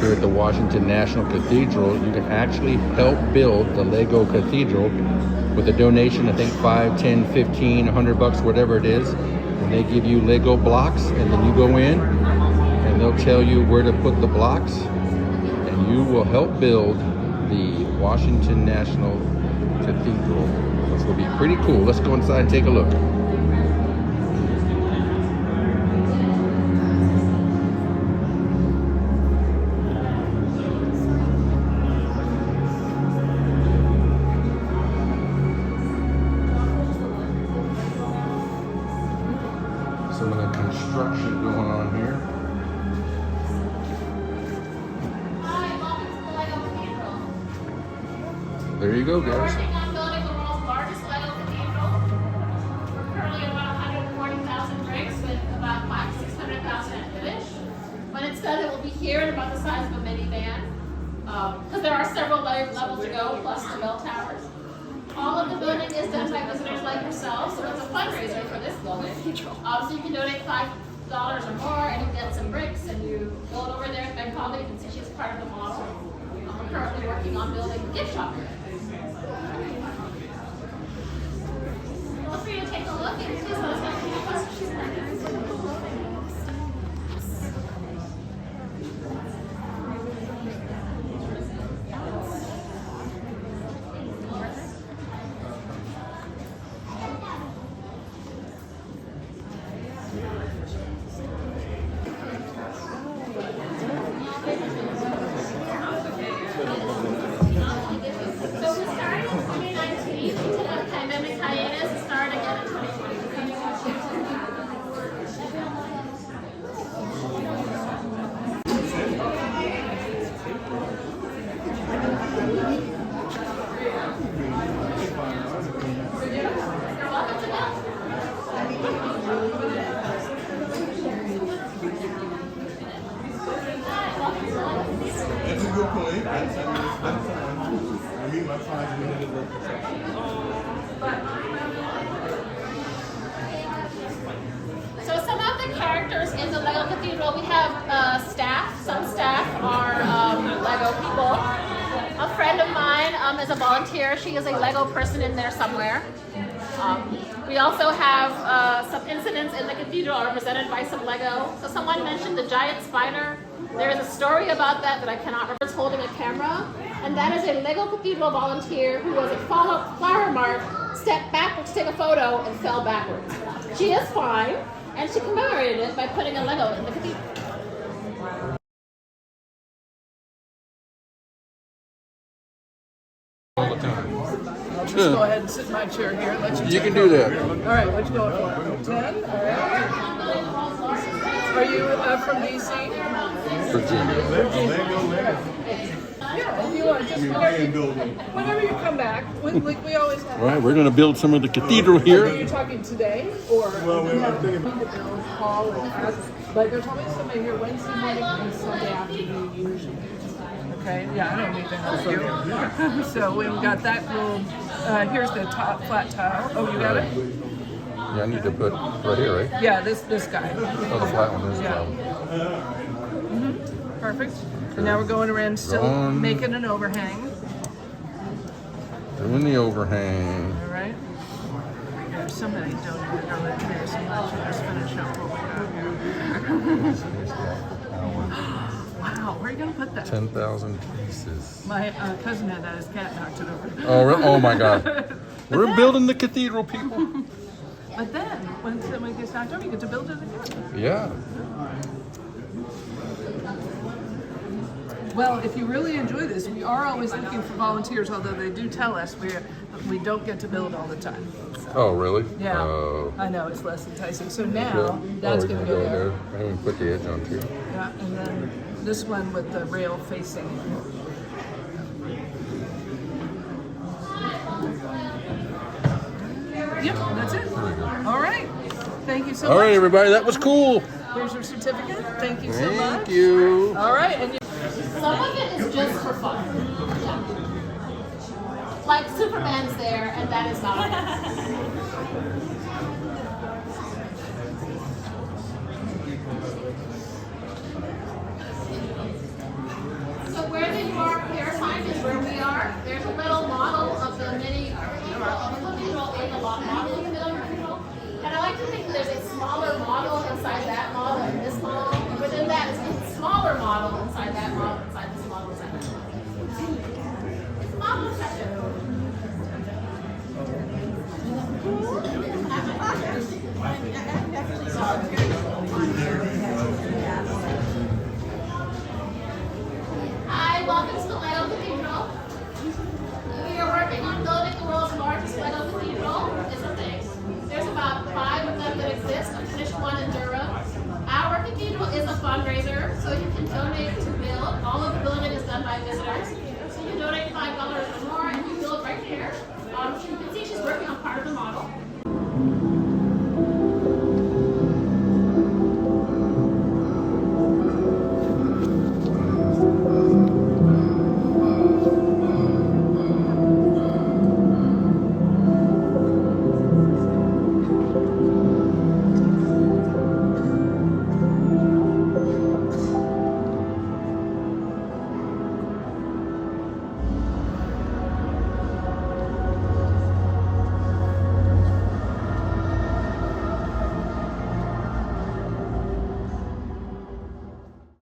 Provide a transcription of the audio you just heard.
here at the Washington National Cathedral. You can actually help build the Lego Cathedral with a donation, I think 5, 10, 15, 100 bucks, whatever it is. And they give you Lego blocks, and then you go in and they'll tell you where to put the blocks, and you will help build the Washington National Cathedral. This will be pretty cool. Let's go inside and take a look. Some of the construction going on here. Hi, welcome to the Lego Cathedral. There you go, We're guys. working on building the world's largest Lego Cathedral. We're currently at about 140,000 bricks with about 500,000 to 600,000 at finish. When it's done, it will be here and about the size of a minivan. Because there are several levels to go, plus the bell towers. All of the building is done by visitors like yourself, so it's a fundraiser for this building. So you can donate $5 or more, and you get some bricks, and you go over there with my colleague and see she's part of the model. We're currently working on building a gift shop. Feel free to take a look and please let us know if you have questions. So we started in 2019, we took a pandemic hiatus and started again in 2020. So some of the characters in the Lego Cathedral, we have staff. Some staff are Lego people. A friend of mine is a volunteer. She is a Lego person in there somewhere. We also have some incidents in the cathedral represented by some Lego. So someone mentioned the giant spider. There is a story about that I cannot remember. It's holding a camera. And that is a Lego Cathedral volunteer who was a flower mark, stepped backwards to take a photo and fell backwards. She is fine, and she commemorated it by putting a Lego in the cathedral. All the time. I'll just go ahead and sit in my chair here. Let You can do that. All right, what you going for? 10? All right. Are you from DC? Virginia. Yeah, if you want, just whenever you come back. Like we always have. All right, we're going to build some of the cathedral Are here. you talking today or? Well, we're thinking to build hall and but there's always somebody here Wednesday morning and Sunday afternoon usually. Okay, yeah, I don't need to help you. So we've got that little. Here's the top flat tile. Oh, you got it? Yeah, I need to put right here, right? Yeah, this guy. Oh, the flat one is Yeah. Perfect. And now we're going around still Going. making an overhang. Doing the overhang. All right. There's somebody donated over here, so let's just finish up what we got here. Wow, where are you going to put that? 10,000 pieces. My cousin had that, his cat knocked it over. Oh, oh my God. We're building the cathedral, people. But then, when it gets knocked over, you get to build it again. Yeah. Well, if you really enjoy this, we are always looking for volunteers, although they do tell us we don't get to build all the time. Oh, really? Yeah, Oh. I know, it's less enticing. So now, Yeah. that's we going can to go there. I haven't put the edge on too. Yeah, and then this one with the rail facing. Yep, that's it. All right. Thank you so much. All right, everybody, that was cool. Here's your certificate. Thank you so much. Thank you. All right. And Some of it is just for fun. Yeah. Like Superman's there, and that is not okay. smaller model inside that model and this model. And within that is a smaller model inside that model, inside this model, inside that model. It's a model section. Hi, welcome to the Lego Cathedral. We are working on building the world's largest Lego Cathedral. It's a thing. There's about 5 of them that exist. I finished one in Durham. Our cathedral is a fundraiser, so you can donate to build. All of the building is done by visitors. So you donate $5 or more and you build right here.